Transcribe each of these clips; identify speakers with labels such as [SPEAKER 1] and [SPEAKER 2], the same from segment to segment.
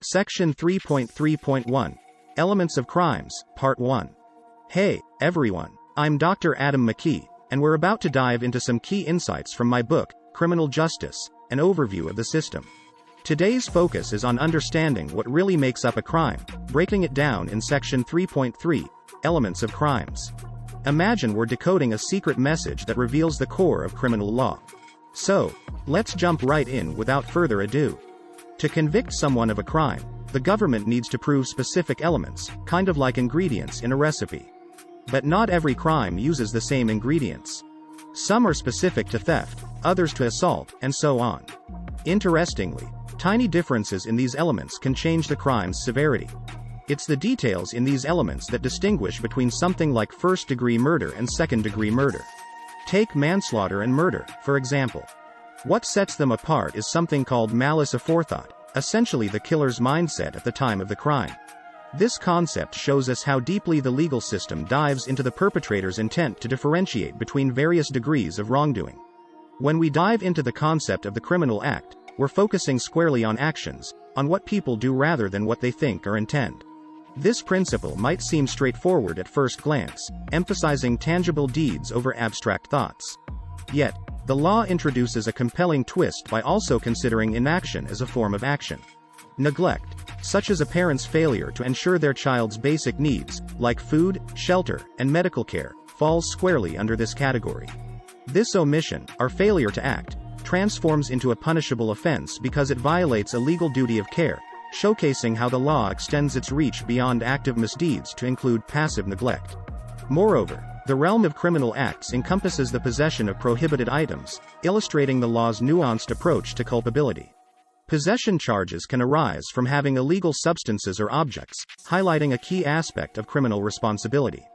[SPEAKER 1] Section 3.3.1 Elements of Crimes, Part 1. Hey, everyone. I'm Dr. Adam McKee, and we're about to dive into some key insights from my book, Criminal Justice, an overview of the system. Today's focus is on understanding what really makes up a crime, breaking it down in Section 3.3, Elements of Crimes. Imagine we're decoding a secret message that reveals the core of criminal law. So, let's jump right in without further ado. To convict someone of a crime, the government needs to prove specific elements, kind of like ingredients in a recipe. But not every crime uses the same ingredients. Some are specific to theft, others to assault, and so on. Interestingly, tiny differences in these elements can change the crime's severity. It's the details in these elements that distinguish between something like first-degree murder and second-degree murder. Take manslaughter and murder, for example. What sets them apart is something called malice aforethought, essentially the killer's mindset at the time of the crime. This concept shows us how deeply the legal system dives into the perpetrator's intent to differentiate between various degrees of wrongdoing. When we dive into the concept of the criminal act, we're focusing squarely on actions, on what people do rather than what they think or intend. This principle might seem straightforward at first glance, emphasizing tangible deeds over abstract thoughts. Yet, the law introduces a compelling twist by also considering inaction as a form of action. Neglect, such as a parent's failure to ensure their child's basic needs, like food, shelter, and medical care, falls squarely under this category. This omission, or failure to act, transforms into a punishable offense because it violates a legal duty of care, showcasing how the law extends its reach beyond active misdeeds to include passive neglect. Moreover, the realm of criminal acts encompasses the possession of prohibited items, illustrating the law's nuanced approach to culpability. Possession charges can arise from having illegal substances or objects, highlighting a key aspect of criminal responsibility.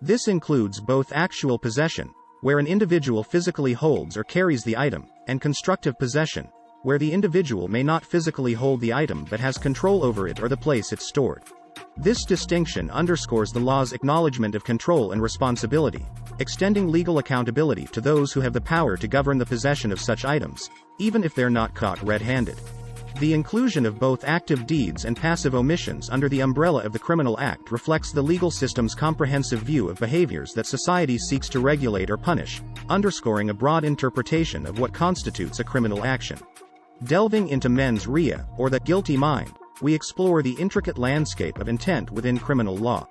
[SPEAKER 1] This includes both actual possession, where an individual physically holds or carries the item, and constructive possession, where the individual may not physically hold the item but has control over it or the place it's stored. This distinction underscores the law's acknowledgement of control and responsibility, extending legal accountability to those who have the power to govern the possession of such items, even if they're not caught red-handed. The inclusion of both active deeds and passive omissions under the umbrella of the criminal act reflects the legal system's comprehensive view of behaviors that society seeks to regulate or punish, underscoring a broad interpretation of what constitutes a criminal action. Delving into mens rea, or the guilty mind, we explore the intricate landscape of intent within criminal law.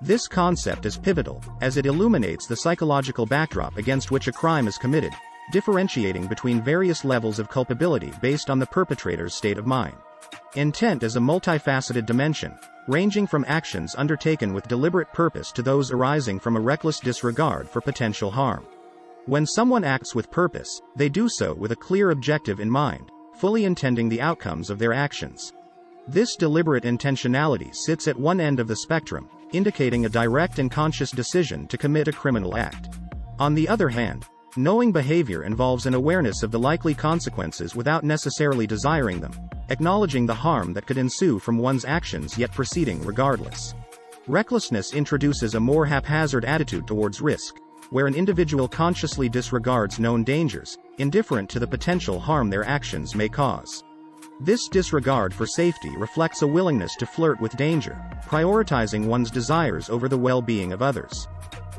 [SPEAKER 1] This concept is pivotal, as it illuminates the psychological backdrop against which a crime is committed, differentiating between various levels of culpability based on the perpetrator's state of mind. Intent is a multifaceted dimension, ranging from actions undertaken with deliberate purpose to those arising from a reckless disregard for potential harm. When someone acts with purpose, they do so with a clear objective in mind, fully intending the outcomes of their actions. This deliberate intentionality sits at one end of the spectrum, indicating a direct and conscious decision to commit a criminal act. On the other hand, knowing behavior involves an awareness of the likely consequences without necessarily desiring them, acknowledging the harm that could ensue from one's actions yet proceeding regardless. Recklessness introduces a more haphazard attitude towards risk, where an individual consciously disregards known dangers, indifferent to the potential harm their actions may cause. This disregard for safety reflects a willingness to flirt with danger, prioritizing one's desires over the well-being of others.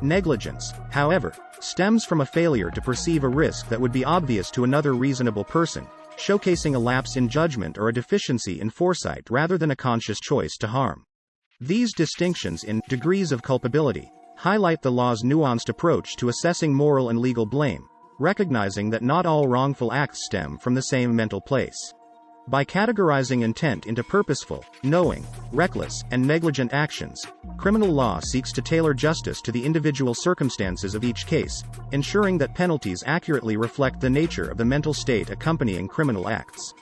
[SPEAKER 1] Negligence, however, stems from a failure to perceive a risk that would be obvious to another reasonable person, showcasing a lapse in judgment or a deficiency in foresight rather than a conscious choice to harm. These distinctions in degrees of culpability highlight the law's nuanced approach to assessing moral and legal blame, recognizing that not all wrongful acts stem from the same mental place. By categorizing intent into purposeful, knowing, reckless, and negligent actions, criminal law seeks to tailor justice to the individual circumstances of each case, ensuring that penalties accurately reflect the nature of the mental state accompanying criminal acts.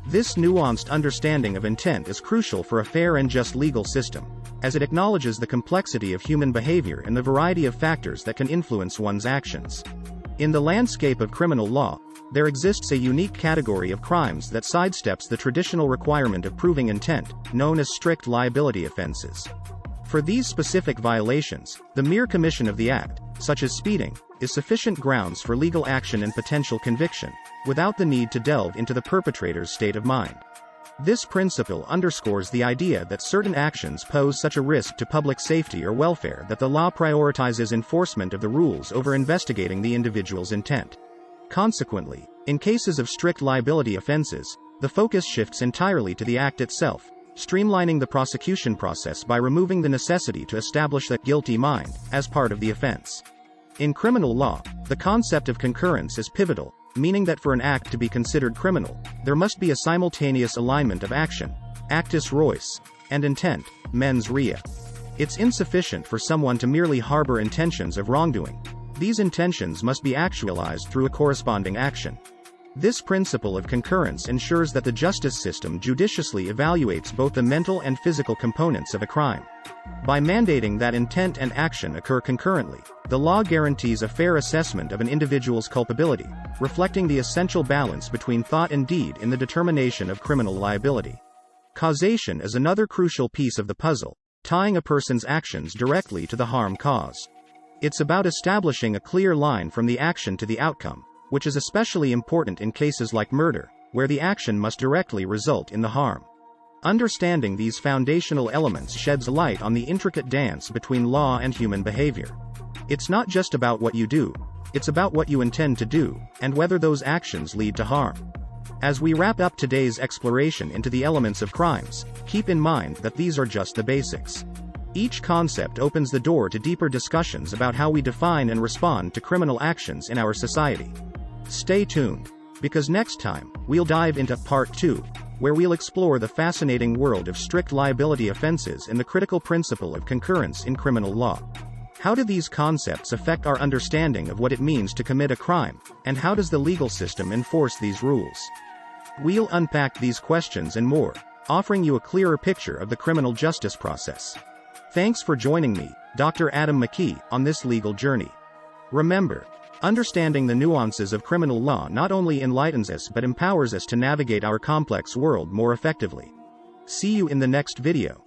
[SPEAKER 1] This nuanced understanding of intent is crucial for a fair and just legal system, as it acknowledges the complexity of human behavior and the variety of factors that can influence one's actions. In the landscape of criminal law, there exists a unique category of crimes that sidesteps the traditional requirement of proving intent, known as strict liability offenses. For these specific violations, the mere commission of the act, such as speeding, is sufficient grounds for legal action and potential conviction, without the need to delve into the perpetrator's state of mind. This principle underscores the idea that certain actions pose such a risk to public safety or welfare that the law prioritizes enforcement of the rules over investigating the individual's intent. Consequently, in cases of strict liability offenses, the focus shifts entirely to the act itself, streamlining the prosecution process by removing the necessity to establish the guilty mind as part of the offense. In criminal law, the concept of concurrence is pivotal, meaning that for an act to be considered criminal, there must be a simultaneous alignment of action, actus reus, and intent, mens rea. It's insufficient for someone to merely harbor intentions of wrongdoing. These intentions must be actualized through a corresponding action. This principle of concurrence ensures that the justice system judiciously evaluates both the mental and physical components of a crime. By mandating that intent and action occur concurrently, the law guarantees a fair assessment of an individual's culpability, reflecting the essential balance between thought and deed in the determination of criminal liability. Causation is another crucial piece of the puzzle, tying a person's actions directly to the harm caused. It's about establishing a clear line from the action to the outcome, which is especially important in cases like murder, where the action must directly result in the harm. Understanding these foundational elements sheds light on the intricate dance between law and human behavior. It's not just about what you do, it's about what you intend to do, and whether those actions lead to harm. As we wrap up today's exploration into the elements of crimes, keep in mind that these are just the basics. Each concept opens the door to deeper discussions about how we define and respond to criminal actions in our society. Stay tuned, because next time, we'll dive into Part 2, where we'll explore the fascinating world of strict liability offenses and the critical principle of concurrence in criminal law. How do these concepts affect our understanding of what it means to commit a crime, and how does the legal system enforce these rules? We'll unpack these questions and more, offering you a clearer picture of the criminal justice process. Thanks for joining me, Dr. Adam McKee, on this legal journey. Remember, understanding the nuances of criminal law not only enlightens us but empowers us to navigate our complex world more effectively. See you in the next video.